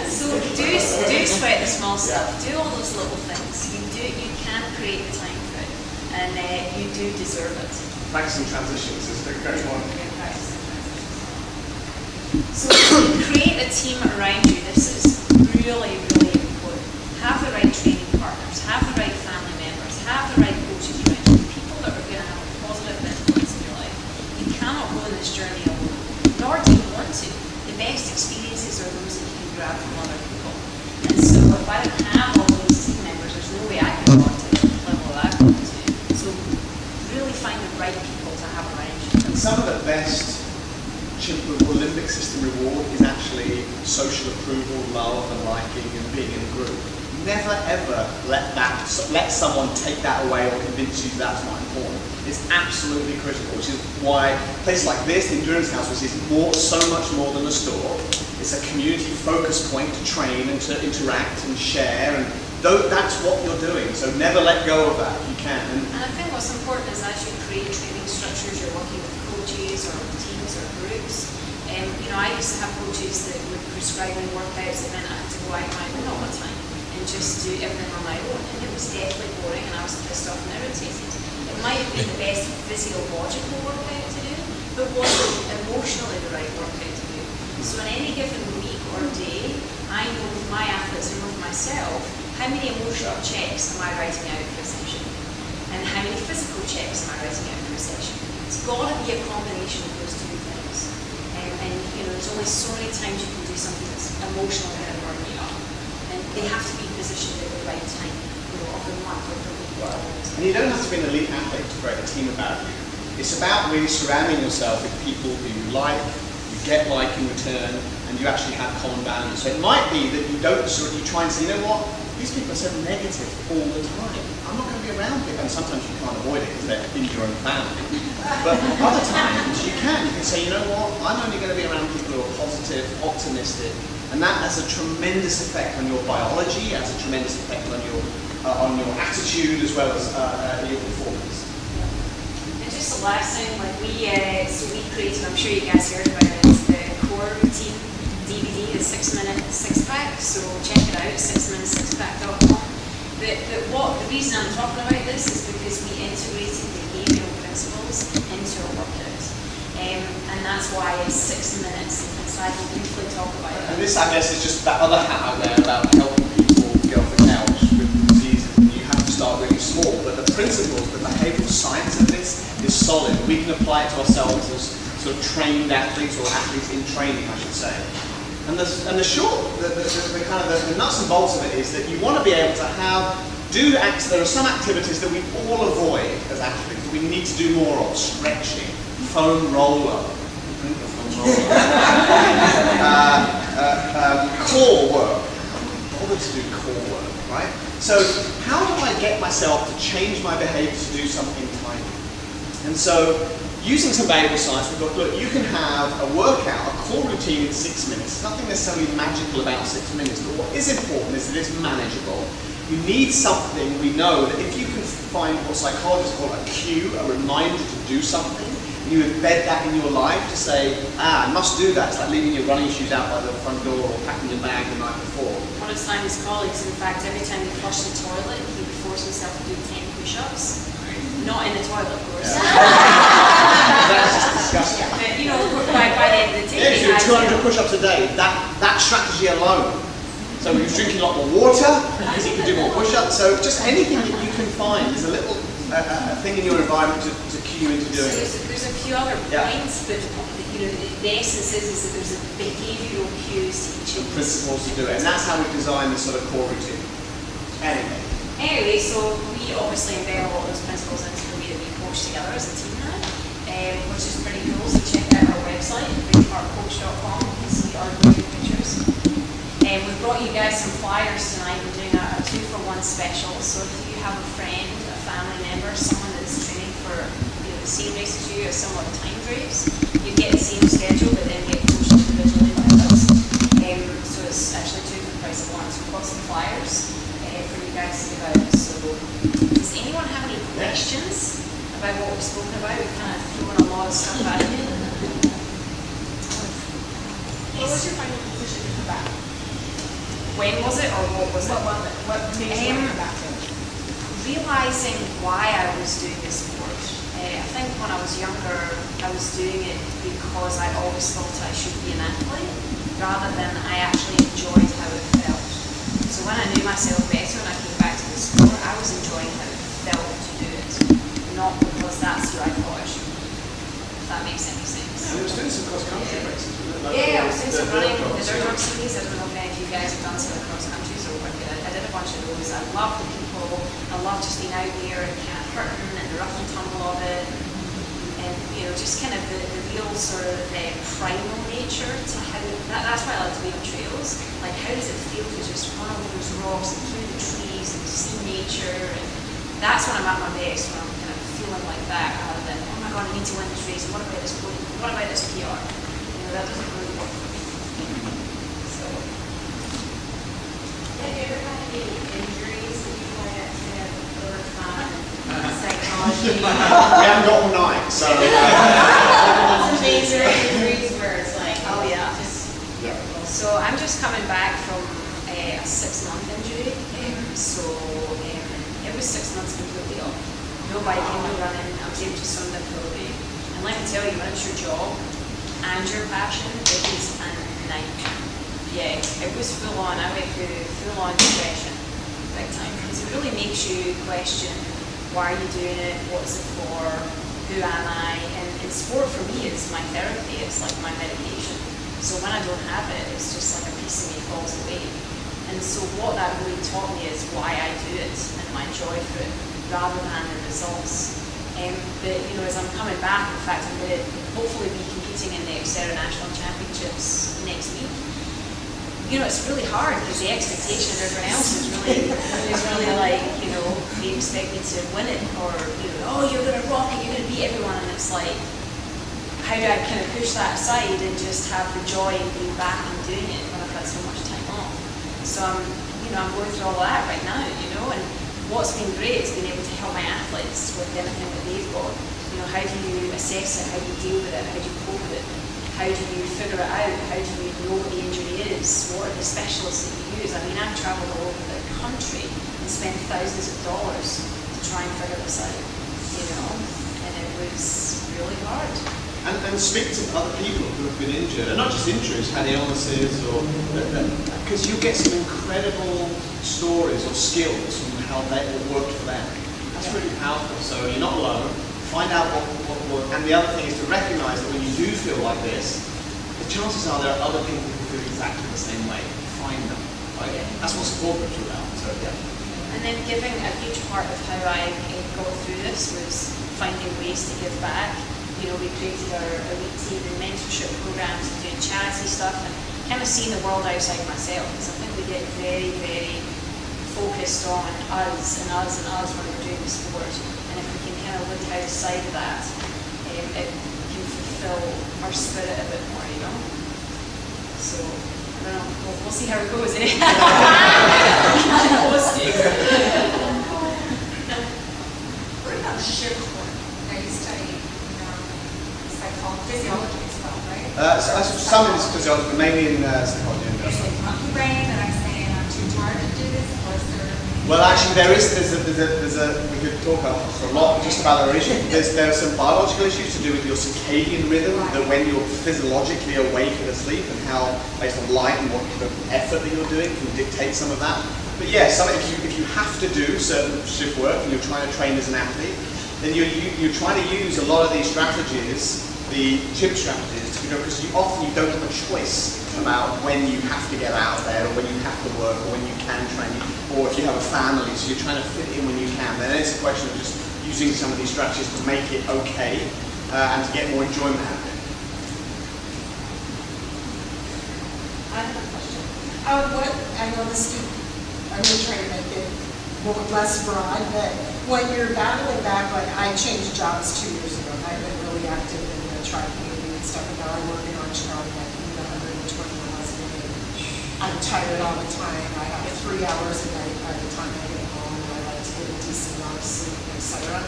So do sweat the small stuff. Do all those little things. You can create the time for it, and you do deserve it. Practicing transitions is the great one. So create a team around you. This is really, really important. Have the right training partners, have the right family members, have the right coaches around you, people that are going to have a positive influence in your life. You cannot go on this journey alone, nor do you want to. The best experiences are those that you can grab from other people. And so if I don't have all those team members, there's no way I can go to the level that I've gone to. So really find the right people to have around you. And some of the best Olympic system reward is actually social approval, love and liking and being in a group. Never ever let someone take that away or convince you that's not important. It's absolutely critical, which is why places like this, the Endurance House, which is so much more than a store. It's a community focus point to train and to interact and share, and that's what you're doing. So never let go of that if you can. And I think what's important is as you create training structures, you're working with coaches or teams or groups. I used to have coaches that would prescribe me workouts that meant I had to go out on my own all the time and just do everything on my own. And it was deathly boring and I was pissed off and irritated. It might have been the best physiological workout to do, but was it emotionally the right workout to do? So in any given week or day, I know with my athletes and with myself, how many emotional checks am I writing out for a session? And how many physical checks am I writing out for a session? It's got to be a combination of those two things. And there's only so many times you can do something that's emotionally going to burn you up. And they have to be positioned at the right time, of the month or the week. And you don't have to be an elite athlete to create a team about you. It's about really surrounding yourself with people who you like, you get like in return, and you actually have common values. So it might be that you try and say, you know what, these people are so negative all the time. I'm not going to be around people. And sometimes you can't avoid it because they're in your own family. But other times you can. You can say, you know what, I'm only going to be around people who are positive, optimistic, and that has a tremendous effect on your biology, has a tremendous effect on your attitude as well as your performance. And just the last thing, like we created, I'm sure you guys heard about it, the core routine DVD, the 6-minute six-pack, so check it out, 6minutesixpack.com. The reason I'm talking about this is because we integrated behavioural principles into our workout. And that's why it's 6 minutes, and so I can briefly talk about it. And this, I guess, is just that other hat out there about helping people get off the couch with diseases, and you have to start really small, but the principles, the behavioural science of this is solid. We can apply it to ourselves as sort of trained athletes, or athletes in training, I should say. And the kind of the nuts and bolts of it is that you want to be able to there are some activities that we all avoid as athletes that we need to do more of: stretching, foam roller, core work. Bother to do core work, right? So how do I get myself to change my behaviour to do something tiny? And so, using some behavioural science, we've got, look, you can have a workout, a core routine in 6 minutes. There's nothing necessarily magical about 6 minutes, but what is important is that it's manageable. You need something, we know, that if you can find what psychologists call a cue, a reminder to do something, and you embed that in your life to say, I must do that. It's like leaving your running shoes out by the front door or packing your bag the night before. One of Simon's colleagues, in fact, every time he flushed the toilet, he would force himself to do 10 push-ups. Not in the toilet, of course. Yeah. That's just disgusting. But, you know, by the end of the day, yeah, if you're 200 push-ups a day, that strategy alone. So he was drinking a lot more water because he could do more push-ups. So just anything that you can find is a little thing in your environment to cue you into doing it. There's a few other points, but you know, the essence is that there's a behavioural cues to each of these. Principles to do it, and that's how we design this sort of core routine. Anyway, so we obviously embed a lot of those principles into the way that we coach together as a team now, which is pretty cool. So check out our website, bigheartcoach.com. You can see our great pictures. We've brought you guys some flyers tonight. We're doing a 2-for-1 special. So if you have a friend, a family member, someone that's training for the same race as you, or similar time frames, you get the same schedule, but then get coached individually by us. So it's actually 2 for the price of 1. So we've got some flyers for you guys to give out. So does anyone have any questions about what we've spoken about? We've kind of thrown a lot of stuff at you. What was your final decision to come back? When was it, or what was it? What made you want to come back to it? Realising why I was doing this sport. I think when I was younger, I was doing it because I always thought I should be an athlete, rather than I actually enjoyed how it felt. So when I knew myself better and I came back to the sport, I was enjoying how it felt to do it, not because that's who I thought I should be. If that makes any sense. Yeah, I was doing some cross-country races. Yeah, I was doing some running, the Dirt series. I don't know if any of you guys have done some cross-country, so I did a bunch of those. I love the people. I love just being out there and kind of hurting and the rough and tumble of it. And you know, just kind of the real sort of primal nature to how, that's why I like to be on trails. Like, how does it feel to just run over those rocks and through the trees and see nature? And that's when I'm at my best, when I'm kind of feeling like that, rather than, oh my god, I need to win this race, what about this podium, what about this PR? You know, that doesn't really work for me. So. Have you ever had any injuries that you had to overcome? Psychology? We haven't got all night, so. Some major injuries where it's like, Oh yeah. just So I'm just coming back from a 6-month injury. It was 6 months completely off. No biking, no running. I was able to swim the ability. And let me tell you, when it's your job and your passion, it is a nightmare. Yeah, it was full on. I went through full on depression, big time. Because it really makes you question, why are you doing it? What's it for? Who am I? And sport for me is my therapy. It's like my medication. So when I don't have it, it's just like a piece of me falls away. And so what that really taught me is why I do it and my joy for it, rather than the results. But you know, as I'm coming back, in fact, I'm going to hopefully be competing in the Xterra National Championships next week. you know, it's really hard because the expectation of everyone else is really like, you know, they expect me to win it, or, you know, oh, you're going to rock it, you're going to beat everyone, and it's like, how do I kind of push that aside and just have the joy of being back and doing it when I've had so much time off? So I'm going through all that right now, you know, and what's been great is being able to help my athletes with anything that they've got. You know, how do you assess it? How do you deal with it? How do you cope with it? How do you figure it out? How do you know what the injury is? What are the specialists that you use? I mean, I've travelled all over the country and spent thousands of dollars to try and figure this out, you know, and it was really hard. And speak to other people who have been injured, and not just injuries, had illnesses, or because you get some incredible stories or skills from how that worked for them. That's really powerful. So you're not alone. Find out what worked. And the other thing is to recognise that when you do feel like this, the chances are there are other people who feel exactly the same way. Find them. Right? Yeah. That's what support groups are about. So yeah. And then giving a huge part of how I got through this was finding ways to give back. You know, we created our elite team and mentorship programs and doing charity stuff, and kind of seeing the world outside myself, because I think we get very, very focused on us and us and us when we're doing the sport. And if we can kind of look outside of that, it can fulfill our spirit a bit more, you know? So, I don't know, we'll see how it goes, eh? What about shift work? Now you study physiology as well, right? Some in physiology, but mainly in psychology. Usually monkey brain, and I'm saying I'm too tired to do this, or is there? Well, actually, there's we could talk a lot just about our issue. There are some biological issues to do with your circadian rhythm, that when you're physiologically awake and asleep, and how, based on light and what the effort that you're doing, can dictate some of that. But yeah, if you have to do certain shift work and you're trying to train as an athlete, then you're trying to use a lot of these strategies, the chip strategies, because you often don't have a choice about when you have to get out there, or when you have to work, or when you can train, or if you have a family, so you're trying to fit in when you can. Then it's a question of just using some of these strategies to make it okay and to get more enjoyment out of it. I have a question. I know I'm going to try to make it less broad, but when you're battling back, like I changed jobs 2 years ago, and I've been really active in the tri community and stuff, and now I work in Orange County, I can do 120 miles a day. I'm tired all the time. I have 3 hours a night by the time I get home, and I like to get a decent amount of sleep, etc.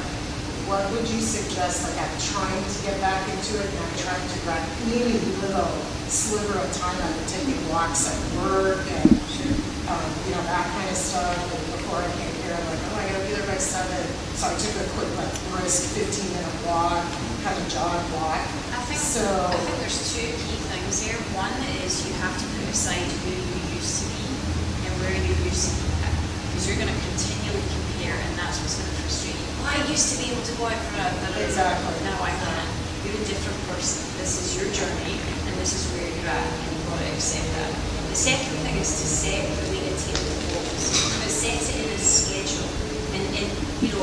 What would you suggest? Like I'm trying to get back into it, and I'm trying to grab any little sliver of time. I've been taking walks at work, and you know, that kind of stuff. And before I came here, I'm like, oh, I gotta be there by 7. So I took a quick, like, brisk 15-minute walk, kind of jog walk. I think there's 2 key things here. One is you have to put aside who you used to be and where you used to be at, because you're going to continually compare, and that's what's going to frustrate you. Well, I used to be able to go out for a Exactly. No, I can't. You're a different person. This is your journey, and this is where you're at, and you've got to accept that. The second thing is to set really attainable goals, but set it in a schedule. And you know,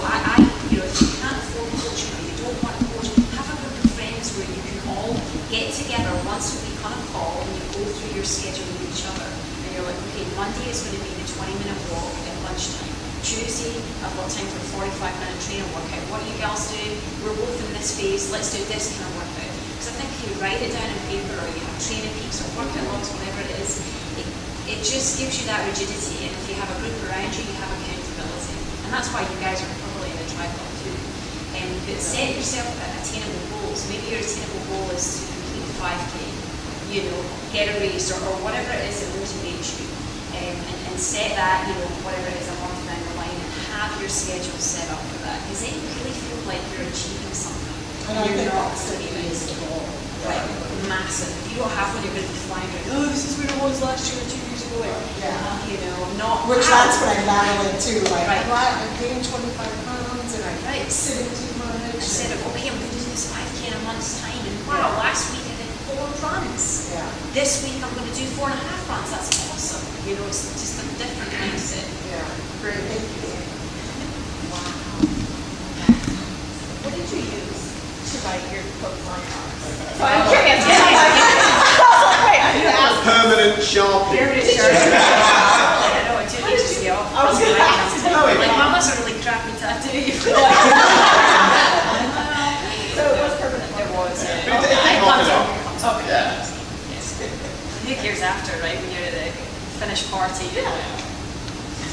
you know, if you can't afford coaching or you don't want to coach, have a group of friends where you can all get together once a week on a call, and you go through your schedule with each other. And you're like, okay, Monday is going to be the 20-minute walk at lunchtime. Tuesday, I've got time for a 45-minute training workout. What do you girls do? We're both in this phase. Let's do this kind of workout. Because I think if you write it down on paper, or you have training peaks or workout logs, whatever it is, it just gives you that rigidity. And if you have a group around you, you have accountability. And that's why you guys are probably in a triathlon too. But set yourself attainable goals. Maybe your attainable goal is to complete 5K, you know, get a race, or whatever it is that motivates you. And set that, you know, whatever it is a month down the line, and have your schedule set up for that. Because then you really feel like you're achieving something. And I think that's the biggest goal. Right, massive. You don't have when you're going to be flying around, oh, this is where I was last year or 2 years ago. You know, not. Which that's what I'm battling too. Like, right. I'm gained 25 pounds and I'm sitting too much. Instead of, okay, I'm going to do this 5K in a month's time, and wow, last week I did 4 runs. Yeah. This week I'm going to do 4.5 runs. That's awesome. You know, it's just a different mindset. Yeah. Great. Thank you. Wow. What did you use to write your book on? So I'm curious. Permanent sharpie. Very sure. I know, it took ages to get off. I was gonna ask you. Like, Mama's a really crappy tattoo. So it was permanent. It was. It comes off. Yeah. Yes. Who cares after, right? When you're at the finished party,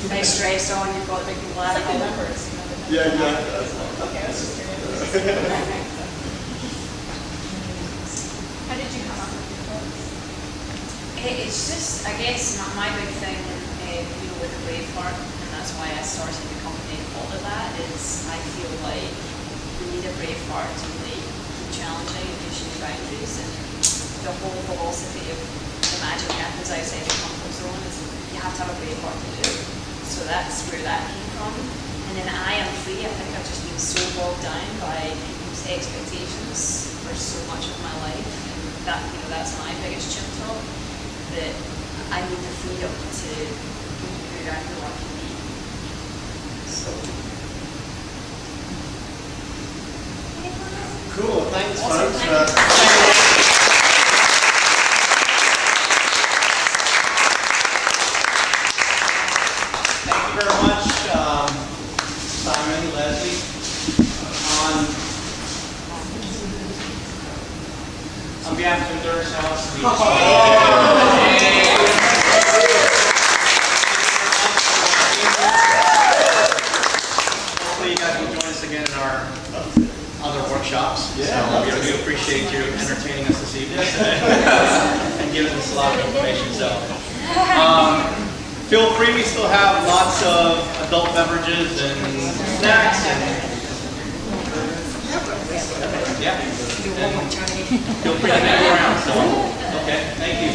very stressed on, you've got the big bladder. It's like the numbers. Yeah, exactly. Okay, I was just curious. How did you come up with your books? It's just, I guess, my big thing, with the Brave Heart, and that's why I started the company and called it that, is I feel like you need a brave heart to really keep challenging and pushing your boundaries. And the whole philosophy of the magic happens outside the comfort zone is you have to have a brave heart to do it. So that's where that came from. And then I am free. I think I've just been so bogged down by people's expectations for so much of my life. And that, that's my biggest chip top, that I need the freedom to be who I feel I can be. So. Cool, thanks Awesome, folks. thank Thank you very much, Simon, Lesley. On behalf of the Endurance House, hopefully you guys will join us again in our other workshops. Yeah, So we do appreciate you entertaining us this evening and giving us a lot of information. So feel free, we still have lots of adult beverages and snacks. And, yeah. Feel free to hang around. So, okay, thank you.